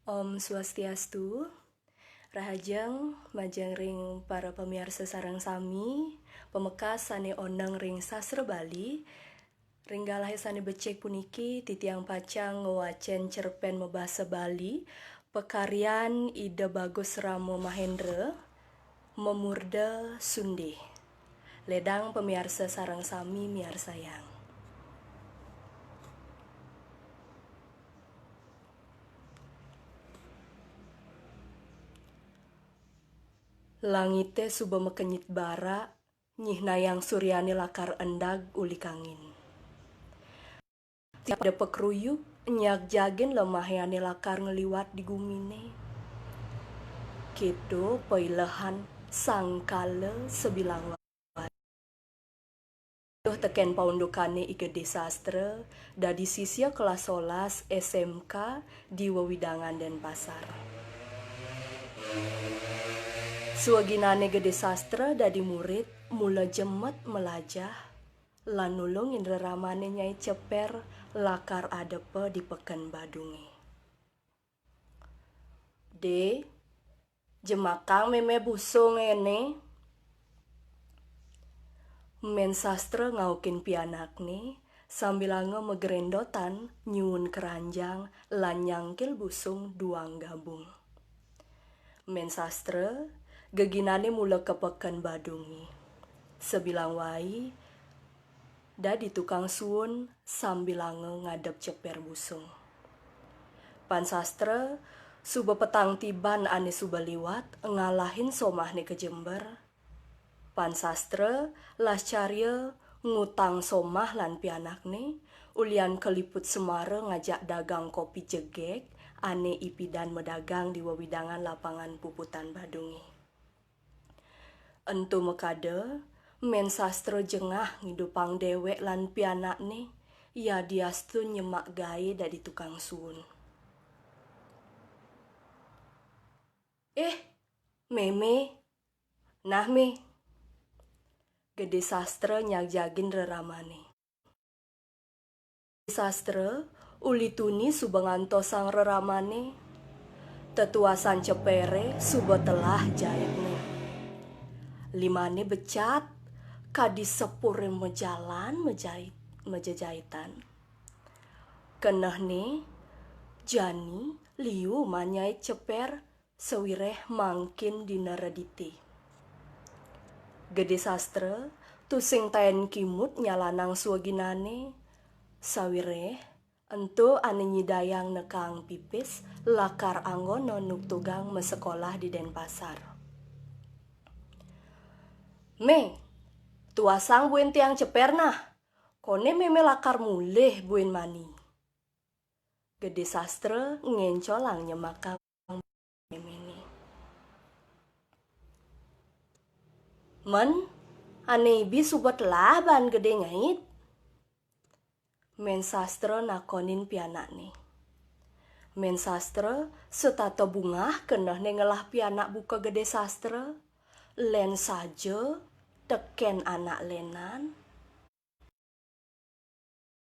Om Swastiastu, Rahajeng, Majeng ring para pemirsa sareng sami, pemekas sane oneng ring sastra Bali, ringgalah sane becek puniki titiang pacang ngewacen cerpen mebahasa Bali, pekaryan Ida Bagus Ramo Mahendra, Memurda Sunde. Ledang pemirsa sareng sami miar sayang. Langite suba mekenyit bara, nyih nayang suryani lakar endag uli kangin. Tiada pekruyuk, nyak jagin lemah yani lakar ngeliwat di gumine. Kedo peilehan sangkala sebilang teken paundukane igede sastra dadi sisya kelas 11 SMK di Wewidangan Denpasar. Suaginane gede sastra dadi murid mula jemet melajah lan nulung indra ramane nyai ceper lakar adepe di peken badungi. De jemakang meme busung ene men sastra ngaukin pianak nih sambil megerendotan nyun keranjang lan nyangkil busung duang gabung. Men sastra geginane mula kepeken badungi. Sebilang wai dadi tukang suun sambil ngadep ceper busung. Pan sastra suba petang tiban ane suba liwat ngalahin somah ne ke Jember. Pan sastra las carya ngutang somah lan pianak ne ulian keliput Semara ngajak dagang kopi jegek ane ipidan medagang di Wewidangan lapangan puputan Badungi. Entu mekade men sastra jengah ngidupang dewek lan pianak ne ya diastu nyemak gae dadi tukang suun. Meme, nah me. Gede sastra nyak jagin reramane. Sastra uli tuni suba ngantosang reramane. Tetuasan cepere suba telah jayakne. Limane becat kadis sepure mejalan mejajahitan. Kenehne jani liu manyai ceper sewireh mangkin dinarediti. Gede sastra tusing taen kimut nyalanang suaginane sawireh ento ane nyidayang nekang pipis lakar anggono nuk tugang mesekolah di Denpasar. Me, tuasang buen tiang ceper nah, kone meme lakar muleh buen mani. Gede sastra ngencolang nyemakang memene. Men, ane ibi subat laban gede ngait. Men sastra nakonin pianak nih. Men sastra setato bungah keneh nengelah pianak buka gede sastra. Len saja teken anak lenan.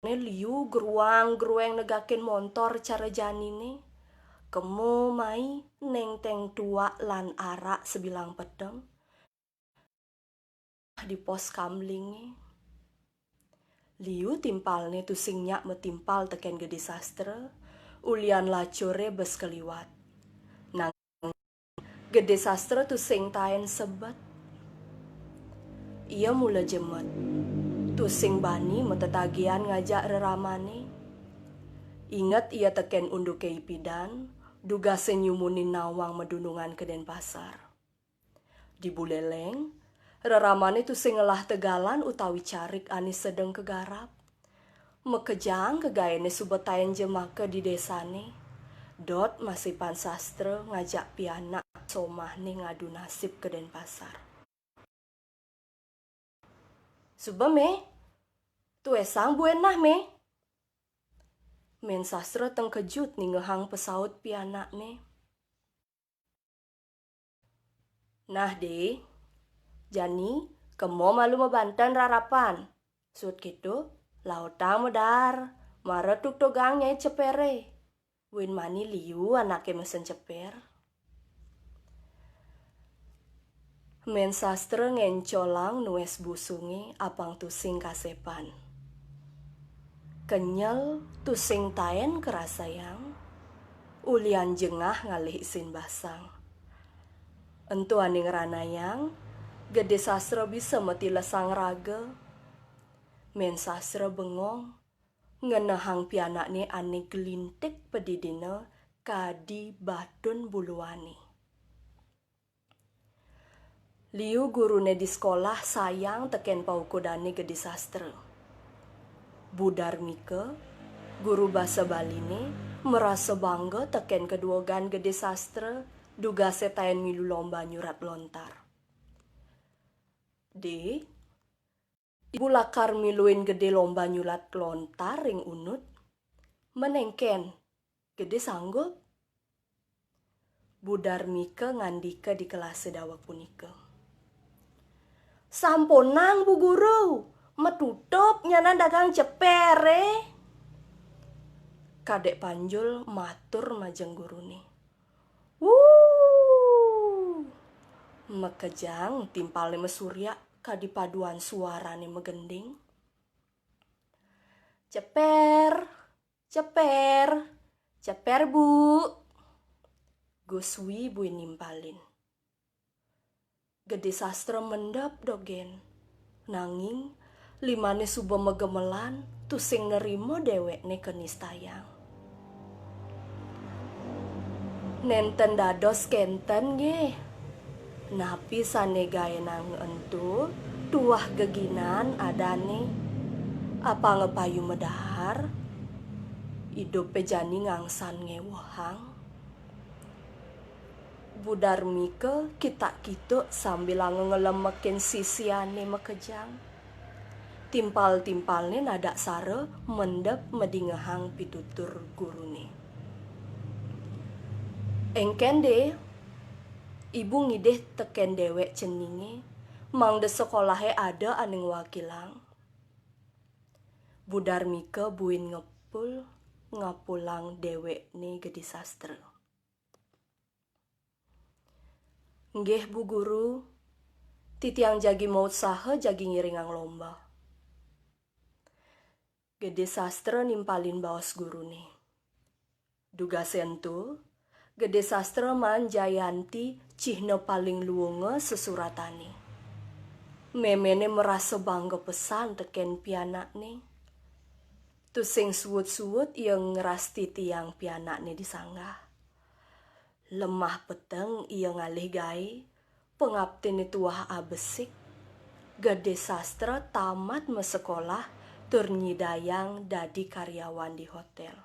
Ne liu geruang negakin montor cara janine. Kemo mai neng teng tua lan arak sebilang pedeng. Di pos kamlinge. Liu timpalne tusing nyak metimpal teken gede sastra. Ulian lacore bes keliwat. Nang gede sastra tusing taen sebat. Ia mula jemet. Tusing bani metetagian ngajak reramane. Ingat ia teken unduke ipidan. Duga senyumunin nawang medunungan ke Denpasar. Di Buleleng, reramane tusing ngelah tegalan utawi carik anis sedeng kegarap. Mekejang kegaene subetayan jemake di desane. Dot masih pan sastra ngajak pianak somah nih ngadu nasib ke Denpasar. Suba me, tu esang buenah me. Men sastra tengkejut nih ngehang pesaut pianak ne. Nah de, jani kemo malu mebantan rarapan. Sut gitu, lautang medar, maretuk togang nyai cepere. Win mani liu anake mesen ceper. Men sastra ngencolang nues busungi apang tusing kasepan. Kenyel tusing taen kerasayang, ulian jengah ngalih isin basang. Entu aning ranayang, gede sastra bisa mati lesang raga. Men sastra bengong, ngenehang pianak ni ane gelintik pedidina kadi badun buluani. Liu gurune di sekolah sayang teken paukodane gede sastra. Budar Mika, guru bahasa Bali ni, merasa bangga teken kedua gan gede sastra duga setayan milu lomba nyurat lontar. Ibu lakar miluin gede lomba nyulat lontar ring unut, menengken, gede sanggup. Budar Mika ngandika di kelas sedawak punika. Samponang bu guru, metutup nyana dagang cepere. Kadek Panjul matur majeng guru ni. Mekejang timpalnya mesurya kadi paduan suarane megending. Ceper, ceper, ceper bu. Guswi buin nimpalin. Gede sastra mendap dogen. Nanging limane suba megemelan tusing nerimo dewek ne kenistayang. Nenten dados kenten ye. Napi sane gawe nang entu tuah geginan adane. Apa ngepayu medahar? Hidup pejani ngangsan ngewahang. Budar Mika kita sambil ngelemekin sisiane mekejang. Timpal-timpalne nada sare mendep medingehang pitutur gurune. Engken de, ibu ngideh teken dewek ceninge, mang de sekolahe ada aning wakilang. Budar Mika buin ngapulang dewek ne gede sastra. Nggih bu guru, titiang jagi maut saha jagi ngiringang lomba. Gede sastra nimpalin baos guru nih. Duga sentu, gede sastra man Jayanti cihna paling luwunge sesuratani. Memene merasa bangga pesan teken pianak nih. Tusing suwut-suwut yang ngerasti tiang pianak nih disanggah. Lemah peteng ia ngalih gai, pengabtin tuah abesik. Gede sastra tamat mesekolah, tur nyidayang dadi karyawan di hotel.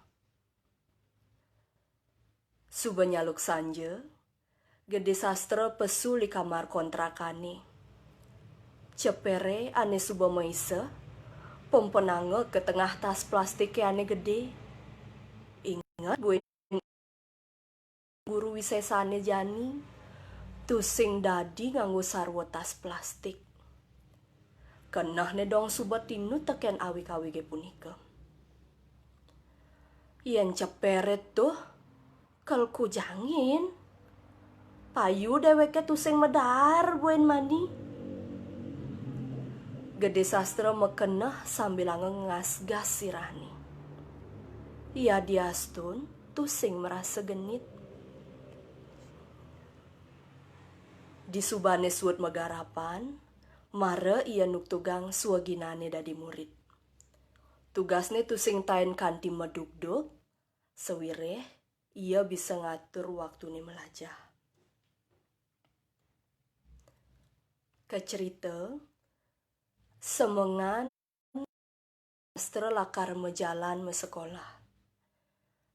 Suba nyaluk sanje, gede sastra pesu li kamar kontrakane. Cepere ane suba meise, pompenange ke tengah tas plastik ane gede. Ingat bu guru wisesane jani, tusing dadi nganggo sarwa tas plastik. Kenah ne dong subat tinu teken awik-awike punika. Yen ceperet tuh kalku jangin. Payu deweke tusing medar buen mani. Gede sastra mekenah sambil ngasgas sirani. Ia diastun tusing merasa genit. Di subane suut megarapan, mare ia nuktugang suaginane dadi murid. Tugasne tusing tain kanti medugdug, sewireh ia bisa ngatur waktune melajah. Kecerita, semengan sastra lakar mejalan mesekolah.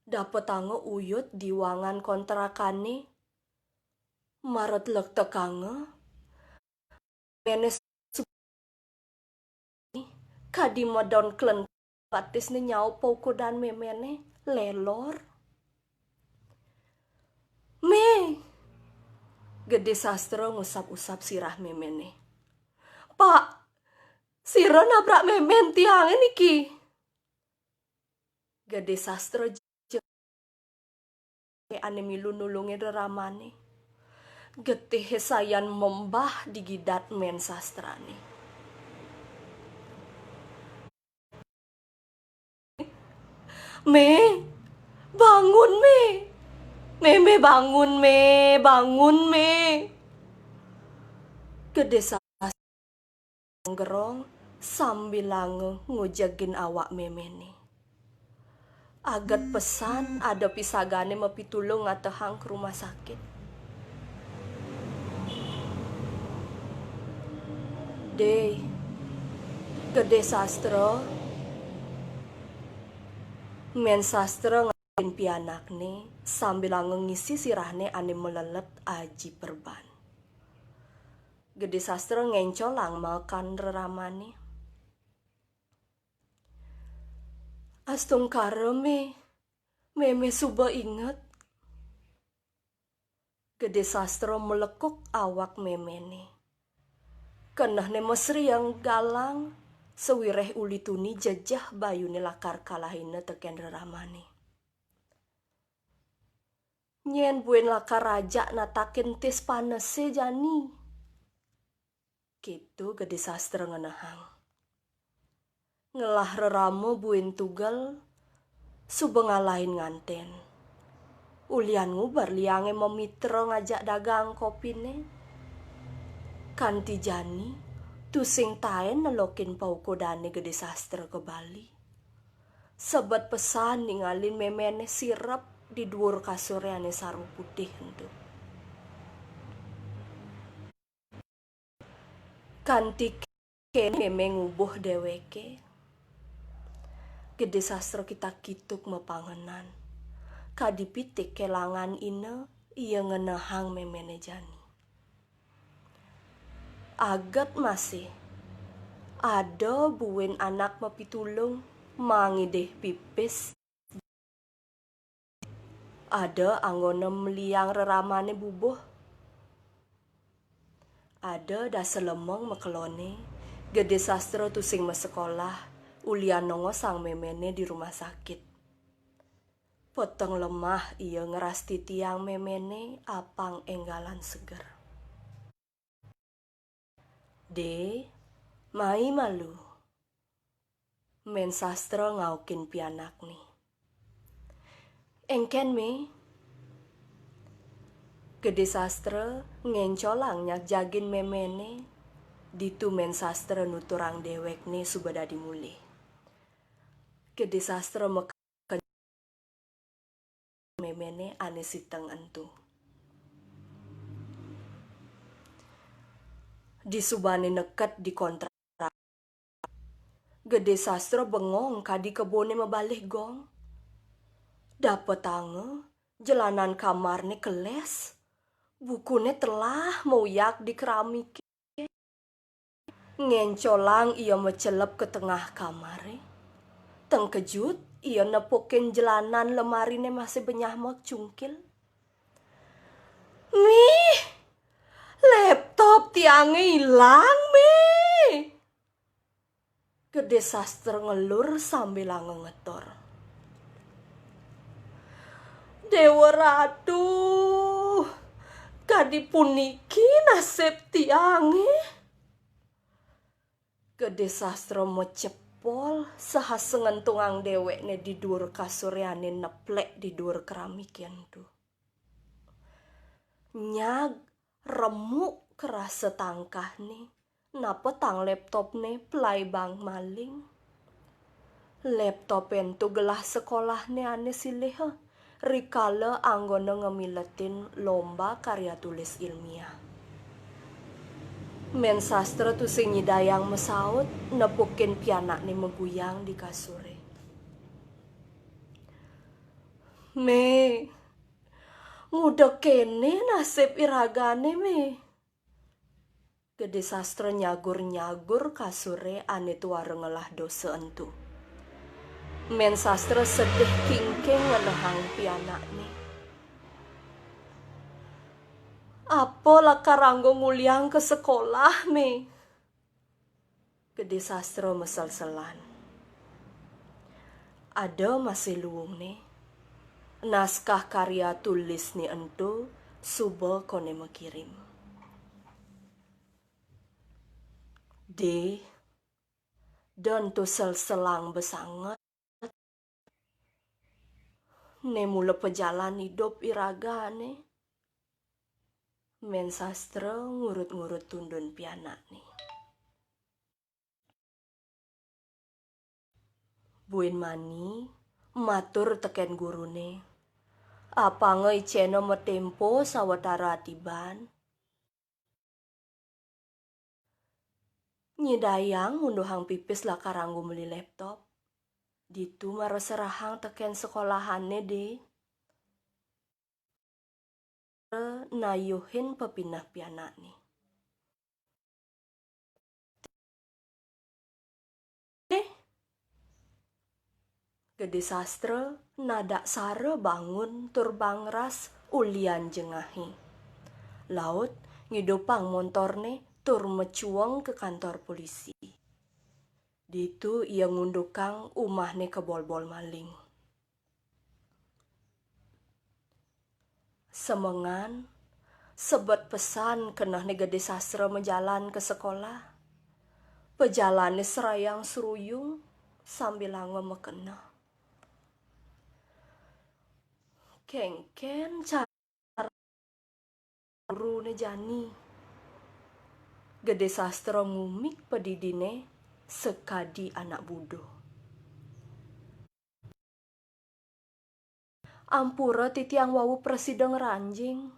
Dapet tango uyut di wangan kontrakane, maret lek tekange, menes kadi modon klen batis ni nyau poko dan memene lelor. Gede sastra ngusap-usap sirah memene. Pak, sira nabrak memen tiang niki. Gede sastra ane milu nulungi reramane. Getih sayan membah digidat men sastrane. Me, bangun me. Me bangun me, bangun me. Gede gerong sambil ngujagin awak memene. Agat pesan ada pisagane mapitulong ngatehang ke rumah sakit. Dey, gede sastra, men sastra ngin pianak nih sambil ngisi sirahne ane melelet aji perban. Gede sastra ngencolang makan reramane. Astung kareme, meme suba inget. Gede sastra melekuk awak memene. Kenah ne mesri yang galang, sewireh uli tuni jajah bayune lakar kalahina teken reramane. Nyen buen lakar raja natakin tis panese jani. Gitu gede sastra ngenahang. Ngelah reramo buen tugal, suba ngalahin nganten. Ulian ngubar liange memitra ngajak dagang kopine. Kanti jani, tusing taen nelokin paukodane gede sastra ke Bali. Sebat pesan ningalin memene sirap di dhuwur kasurane sarung putih entu. Kanti kene mengubuh deweke. Gede sastra kita kituk mepangenan. Kadipitik kelangan ine iya ngenahang memene jani. Agat masih ada buin anak mapitulung mangideh pipis. Ada anggone meliang reramane bubuh. Ada daselemong mekelone gede sastra tusing mesekolah ulian nongo sang memene di rumah sakit. Potong lemah iya ngerasti tiang memene apang enggalan seger. De, mai malu. Men sastra ngaukin pianak nih. Engken me. Gede sastra ngencolang nyak jagin memene. Ditu men sastra nuturang dewek nih subada dimulih. Gede sastra meken memene ane siteng entu. Di subane neket di kontrak. Gede sastra bengong kadi kebone mebalik gong. Dapet tange, jalanan kamarne keles. Bukune telah moyak di keramik. Ngencolang ia mecelep ke tengah kamare. Tengkejut ia nepukin jalanan lemarine masih benyahmak cungkil. Mih, laptop tiangnya hilang me. Gede sastra ngelur sambil ngetor. Dewa ratu, kadi puniki nasib tiangnya. Gede sastra mecepol sahasengen tungang dewek ne di dhuwur kasuryane neplek di dhuwur keramik yentu. Nyag remuk kerasa tangkah nih. Napa tang laptop nih play bang maling. Laptop entu gelah sekolah nih ane silih. Rikala anggone ngemiletin lomba karya tulis ilmiah. Men sastra tusing nyidayang mesaut nepukin pianak nih meguyang di kasure. Me, nguda kene nasib iragane me. Gede sastra nyagur-nyagur kasure ane tuare ngelah dosa entu. Men sastra sedih kingking ngenehang pianak nih. Apa lakar anggo nguliang ke sekolah me? Gede sastra mesel-selan. Ada masih luwung nih. naskah karya tulis ni ento suba kone mekirim. Dan tu sel-selang besangat ne mula pejalan hidup iraga ne. Men sastra ngurut-ngurut tundun pianak ni. Buin mani matur teken gurune. Apa ngai ceno metempo sawatara tiban. Nyidayang unduhang pipis lah karanggu meli laptop. Ditu maro serahang teken sekolahannya deh. Nayuhin pepinah pianak ni. Gede sastra nada sare bangun tur bangras ulian jengahi. Laut ngidopang montorne tur mecuang ke kantor polisi. Ditu ia ngundukang umahne ke bol-bol maling. Semengan sebet pesan kenah ne gede sastra menjalan ke sekolah. Pejalannya serayang seruyung sambil angga mekena. Kengken cara guru ne jani. Gede sastra ngumik pedidine sekadi anak budo. Ampura titiang wawu presiden ranjing.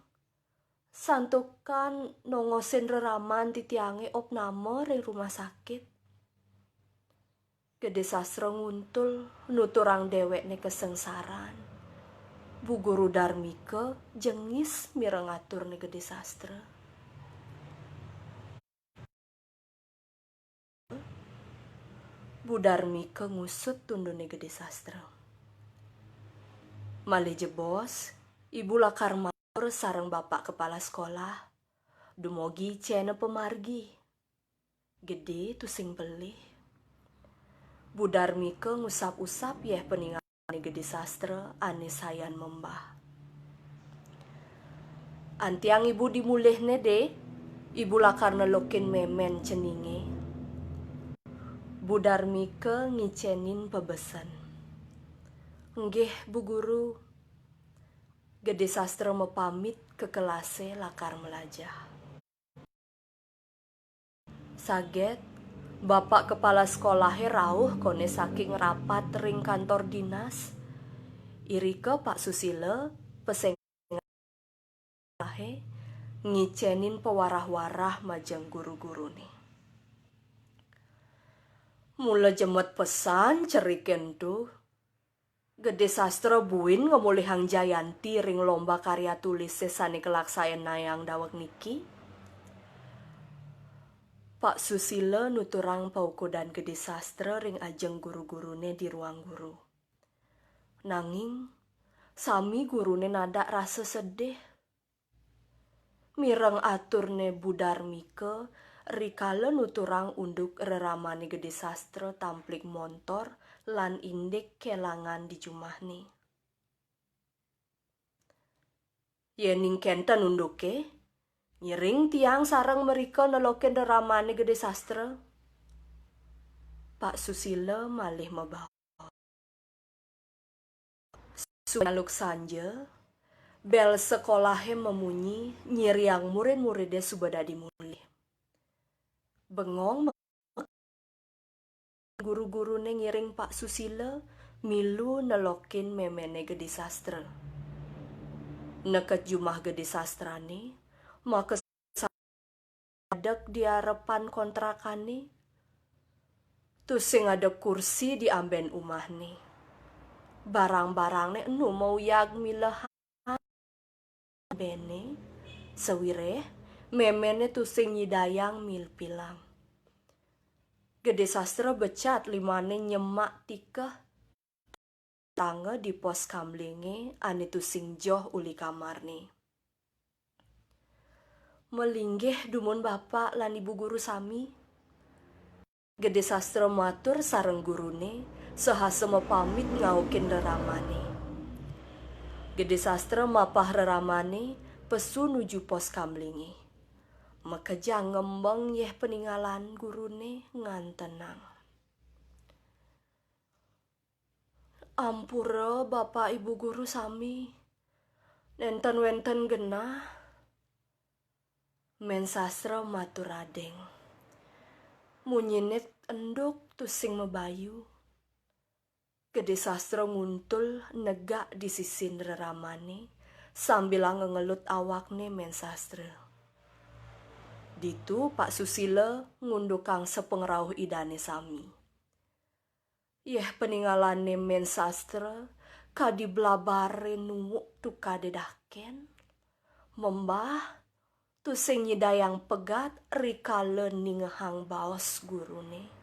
Santukan nongosen reraman titiange opname ring rumah sakit. Gede sastra nguntul nuturang dewek ne kesengsaran. Bu Guru Darmika jengis mirengatur ne gede sastra. Bu Darmika ngusut tundune gede sastra. Malih jebos, ibu lakar matur sareng bapak kepala sekolah. Dumogi cene pemargi. Gede tu sing pelih. Bu Darmika ngusap-usap yeh peninggalan gede sastra ane sayan membah. Antiang ibu dimulihne de, ibu lakar nelokin memen ceninge. Bu Darmika ngicenin pebesan. Nggih Bu Guru. Gede sastra mepamit ke kelase lakar melajah. Saget, bapak kepala sekolahnya rauh kone saking rapat ring kantor dinas. Irike Pak Susilo peseng ngicenin pewarah-warah majang guru-guru nih. Mula jemet pesan ceriken tuh. Gede sastra buin ngemulihang Jayanti ring lomba karya tulis sesane kelaksayan nayang dawek niki. Pak Susilo nuturang pauku dan gede sastra ring ajeng guru-gurune di ruang guru. Nanging sami gurune nada rasa sedih. Mireng aturne Bu Darmika rikala nuturang unduk reramane gede sastra tamplik montor lan indek kelangan di jumahni. Yening kenten unduke, nyiring tiang sarang merika neloken reramane gede sastra. Pak Susilo malih membawa. Sunaluk sanja, bel sekolahnya memunyi nyiriang murid-muridnya subadadi mulih. Bengong guru-gurune ngiring Pak Susilo milu nelokin memene gede sastra. Neket jumah gede sastrane, maka sadek di harapan kontrakane. Tusing ada kursi di amben umah nih. Barang-barang ne enu mau yag milah bene sewireh memene tusing nyidayang mil pilang. Gede sastra becat limane nyemak tikah tangga di pos kamlinge ane tusing joh uli kamar nih. Melinggih dumun bapak lan ibu guru sami. Gede sastra matur sareng gurune sehasa mepamit ngaukin reramane. Gede sastra mapah reramane pesu nuju pos kamlingi. Makejang ngembang yeh peninggalan gurune ngan tenang. Ampura bapak ibu guru sami, nenten-wenten genah. Men sastra maturadeng. Munyinit enduk tusing mebayu. Gede sastra nguntul negak di sisin reramane sambil ngelut awakne men sastra. Ditu Pak Susilo ngundukang sepengrauh idane sami. Yeh peninggalane men sastra kadi blabare nuwuk tuka dedaken. Membah tusing nyidayang pegat rikale ningehang baos gurune.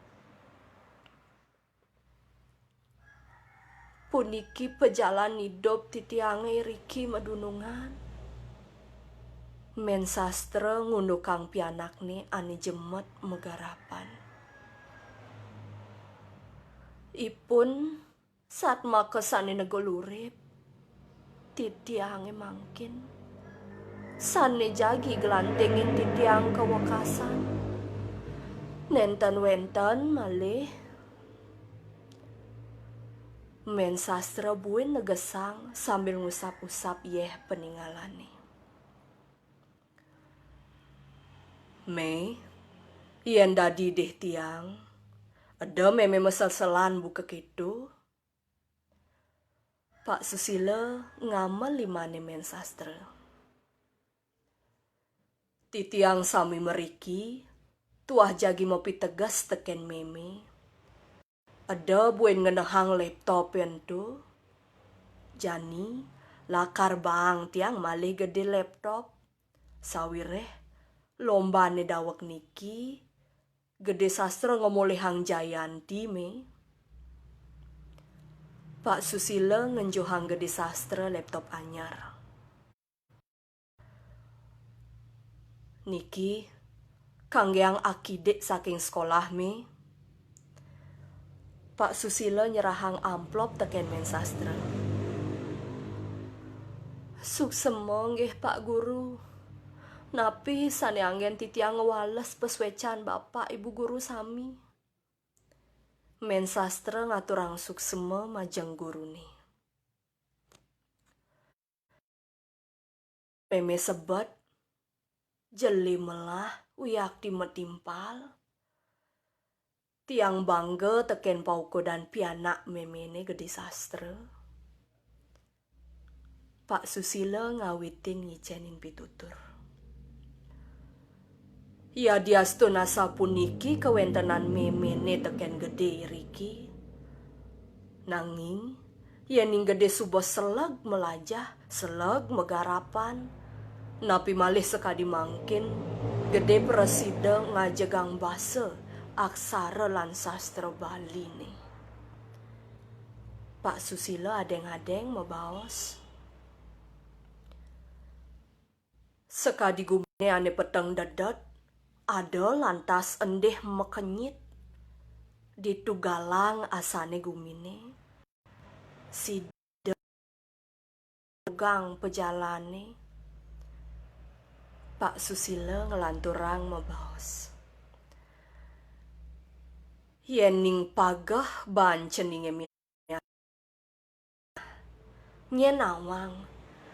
Puniki pejalan hidup titiange riki medunungan. Men sastra ngundukang pianakne ani jemet megarapan. Ipun saat makesane negolurip, titiange mangkin. Sane jagi gelantengin titiang kewekasan. Nenten-wenten malih. Men sastra buin negesang sambil ngusap-usap yeh peninggalane. Me, yen dadi deh tiang, ada meme mesel-selan buka kitu. Pak Susilo ngamel limane men sastra. Titiang sami meriki, tuah jagi mopi tegas teken meme. Ada buin ngenehang laptop tu. Jani, lakar bang tiang malih gede laptop. Sawireh, lombane dawak niki, gede sastra ngomolehang Jayanti me. Pak Susilo ngenjohang gede sastra laptop anyar. Niki, kanggeang akidek saking sekolah me. Pak Susilo nyerahang amplop teken men sastra. Suksema nggih Pak Guru. Napi sane anggen titiang ngewales peswecan bapak ibu guru sami. Men sastra ngaturang suksema majeng gurune. Meme sebet jeli melah uyak dimetimpal. Tiang bangga teken pauko dan pianak memene gede sastra. Pak Susilo ngawitin ngicenin pitutur. Ya diastu nasa puniki kewentenan memene teken gede riki. Nanging, yening gede subuh seleg melajah, seleg megarapan. Napi malih sekadi mangkin, gede presida ngajegang basa aksara lan sastra Bali nih. Pak Susilo adeng-adeng mebaos. Sekadi gumine ane peteng dedet, ada lantas endeh mekenyit. Ditugalang asane gumine. Si gang pejalane. Pak Susilo ngelanturang mebaos. Yening pagah banceninge minyak. Nyenawang.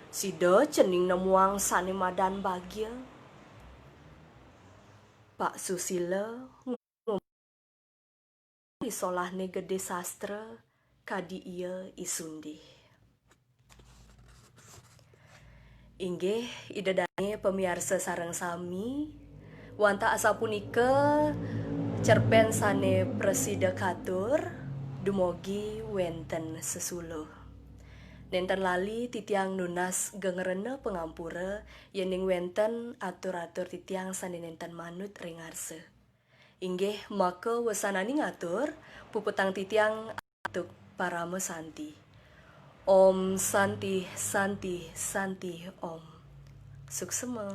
Sida cening nemuang sane madan bagya. Pak Susilo disolahne gede sastra kadi iya isundih. Inggih idedane pemiarsa sareng sami wanta asapunika cerpen sane presida katur dumogi wenten sesuluh. Nenten lali titiang nunas gengerena pengampura yening wenten atur-atur titiang sane nenten manut ringarse. Inggih maka wesanani ngatur puputang titiang atuk parama santi. Om Santi Santi Santi Om. Suksema.